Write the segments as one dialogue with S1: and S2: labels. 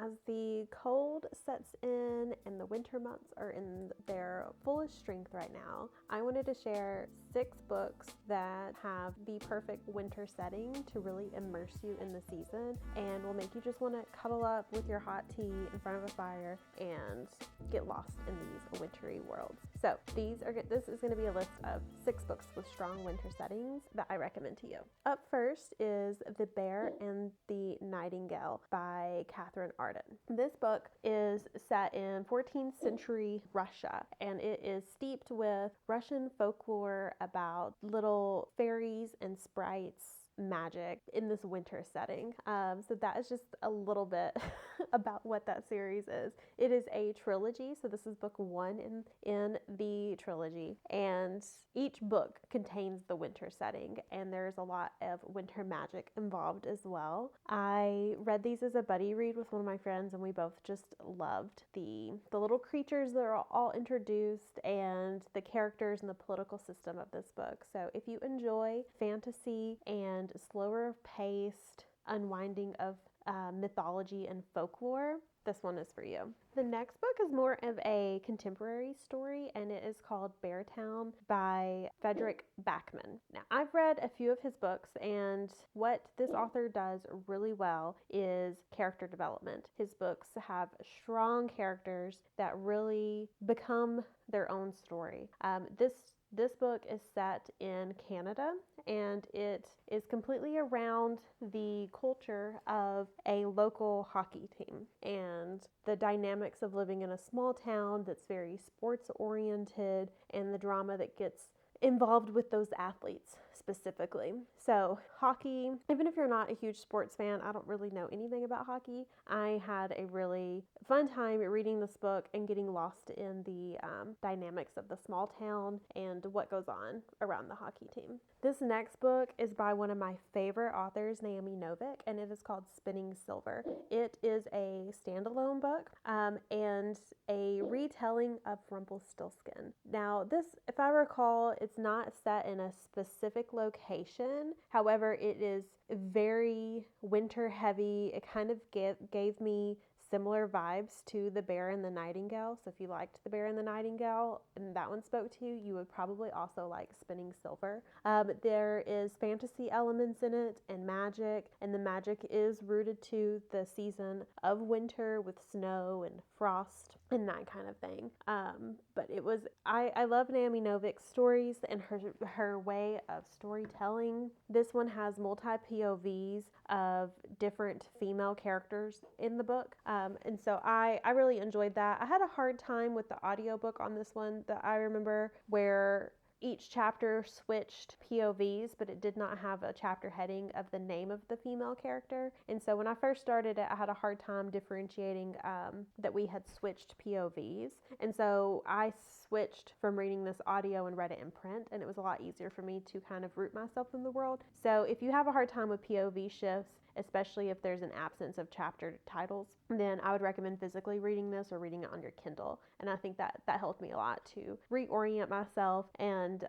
S1: As the cold sets in and the winter months are in their fullest strength right now, I wanted to share 6 books that have the perfect winter setting to really immerse you in the season and will make you just want to cuddle up with your hot tea in front of a fire and get lost in these wintry worlds. So this is going to be a list of 6 books with strong winter settings that I recommend to you. Up first is The Bear and the Nightingale by Katherine Arden. This book is set in 14th century Russia, and it is steeped with Russian folklore about little fairies and sprites magic in this winter setting. So that is just a little bit about what that series is. It is a trilogy, so this is book 1 in the trilogy, and each book contains the winter setting, and there's a lot of winter magic involved as well. I read these as a buddy read with one of my friends, and we both just loved the little creatures that are all introduced and the characters and the political system of this book. So if you enjoy fantasy and slower paced unwinding of mythology and folklore, this one is for you. The next book is more of a contemporary story, and it is called Beartown by Fredrik Backman. Now, I've read a few of his books, and what this author does really well is character development. His books have strong characters that really become their own story. This book is set in Canada, and it is completely around the culture of a local hockey team and the dynamics of living in a small town that's very sports oriented and the drama that gets involved with those athletes specifically. So hockey, even if you're not a huge sports fan, I don't really know anything about hockey. I had a really fun time reading this book and getting lost in the dynamics of the small town and what goes on around the hockey team. This next book is by one of my favorite authors, Naomi Novik, and it is called Spinning Silver. It is a standalone book and a retelling of Rumpelstiltskin. Now, this, if I recall, it's not set in a specific location. However, it is very winter heavy. It kind of gave me similar vibes to The Bear and the Nightingale. So if you liked The Bear and the Nightingale and that one spoke to you, you would probably also like Spinning Silver. There is fantasy elements in it and magic, and the magic is rooted to the season of winter with snow and frost and that kind of thing. But it was, I love Naomi Novik's stories and her way of storytelling. This one has multi-POVs of different female characters in the book. And so I really enjoyed that. I had a hard time with the audiobook on this one that I remember where each chapter switched POVs, but it did not have a chapter heading of the name of the female character. And so when I first started it, I had a hard time differentiating that we had switched POVs. And so I switched from reading this audio and read it in print, and it was a lot easier for me to kind of root myself in the world. So if you have a hard time with POV shifts, especially if there's an absence of chapter titles, then I would recommend physically reading this or reading it on your Kindle. And I think that helped me a lot to reorient myself, and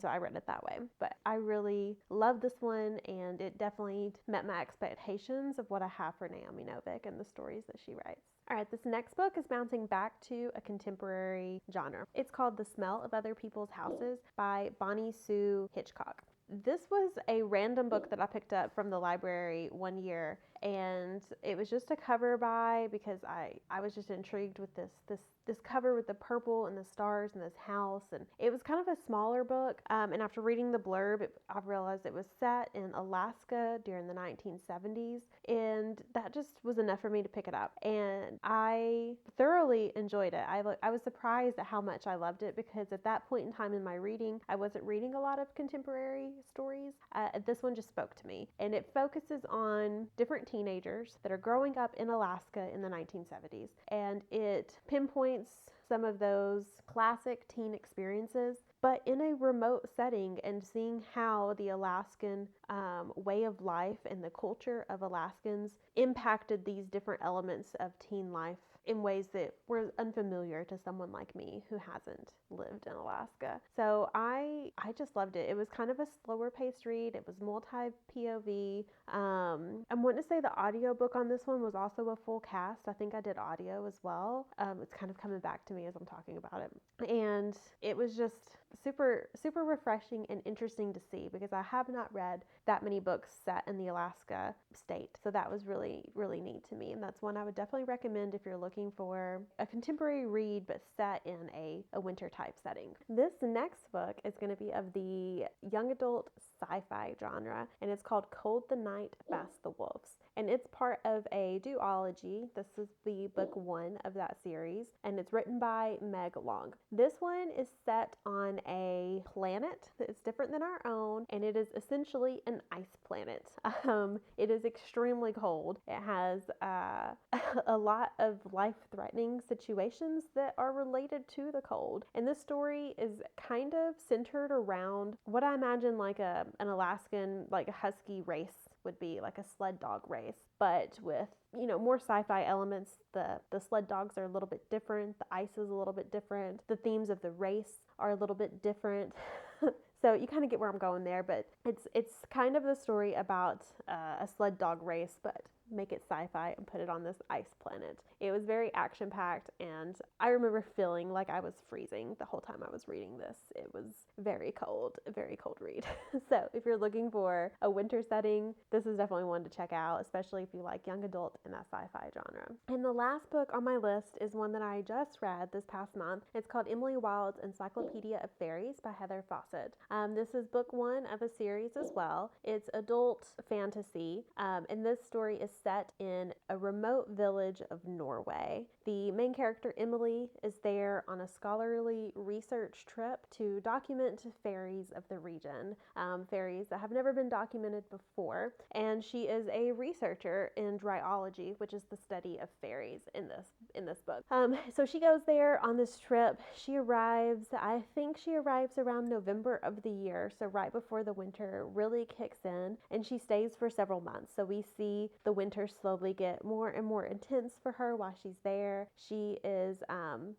S1: so I read it that way. But I really love this one, and it definitely met my expectations of what I have for Naomi Novik and the stories that she writes. All right, this next book is bouncing back to a contemporary genre. It's called The Smell of Other People's Houses by Bonnie Sue Hitchcock. This was a random book that I picked up from the library one year, and it was just a cover buy because I was just intrigued with this cover with the purple and the stars and this house, and it was kind of a smaller book, and after reading the blurb, I realized it was set in Alaska during the 1970s, and that just was enough for me to pick it up, and I thoroughly enjoyed it. I was surprised at how much I loved it because at that point in time in my reading, I wasn't reading a lot of contemporary stories. This one just spoke to me, and it focuses on different teenagers that are growing up in Alaska in the 1970s, and it pinpoints some of those classic teen experiences, but in a remote setting, and seeing how the Alaskan way of life and the culture of Alaskans impacted these different elements of teen life in ways that were unfamiliar to someone like me who hasn't lived in Alaska. So I just loved it. It was kind of a slower paced read. It was multi POV. I'm wanting to say the audiobook on this one was also a full cast. I think I did audio as well. It's kind of coming back to me as I'm talking about it. And it was just super refreshing and interesting to see, because I have not read that many books set in the Alaska state. So that was really neat to me, and that's one I would definitely recommend if you're looking for a contemporary read but set in a winter type setting. This next book is going to be of the young adult sci-fi genre, and it's called Cold the Night, Fast the Wolves. And it's part of a duology. This is the book 1 of that series, and it's written by Meg Long. This one is set on a planet that is different than our own, and it is essentially an ice planet. It is extremely cold. It has a lot of life-threatening situations that are related to the cold. And this story is kind of centered around what I imagine like an Alaskan, like a husky race would be, like a sled dog race, but with, you know, more sci-fi elements. The sled dogs are a little bit different. The ice is a little bit different. The themes of the race are a little bit different. So you kind of get where I'm going there, but it's kind of the story about a sled dog race, but make it sci-fi and put it on this ice planet. It was very action-packed, and I remember feeling like I was freezing the whole time I was reading this. It was a very cold read. So if you're looking for a winter setting, this is definitely one to check out, especially if you like young adult and that sci-fi genre. And the last book on my list is one that I just read this past month. It's called Emily Wilde's Encyclopedia of Fairies by Heather Fawcett. This is book 1 of a series as well. It's adult fantasy, and this story is set in a remote village of Norway. The main character, Emily, is there on a scholarly research trip to document fairies of the region, fairies that have never been documented before, and she is a researcher in dryology, which is the study of fairies in this book. So she goes there on this trip. I think she arrives around November of the year, so right before the winter really kicks in, and she stays for several months. So we see the winter slowly get more and more intense for her while she's there. She is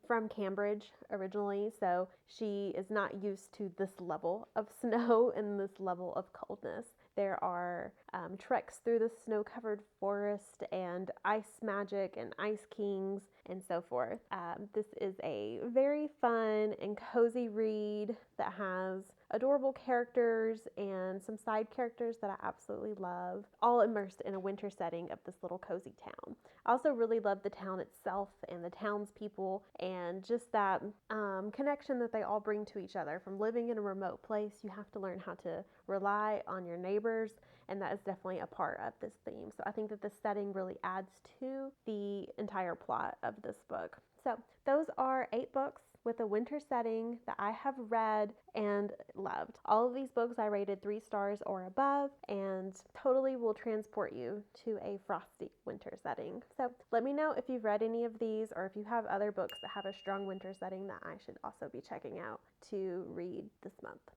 S1: from Cambridge originally, so she is not used to this level of snow and this level of coldness. There are treks through the snow-covered forest and ice magic and ice kings and so forth. This is a very fun and cozy read that has adorable characters and some side characters that I absolutely love, all immersed in a winter setting of this little cozy town. I also really love the town itself and the townspeople, and just that connection that they all bring to each other. From living in a remote place, you have to learn how to rely on your neighbors, and that is definitely a part of this theme. So I think that this setting really adds to the entire plot of this book. So those are 8 books with a winter setting that I have read and loved. All of these books I rated 3 stars or above, and totally will transport you to a frosty winter setting. So let me know if you've read any of these, or if you have other books that have a strong winter setting that I should also be checking out to read this month.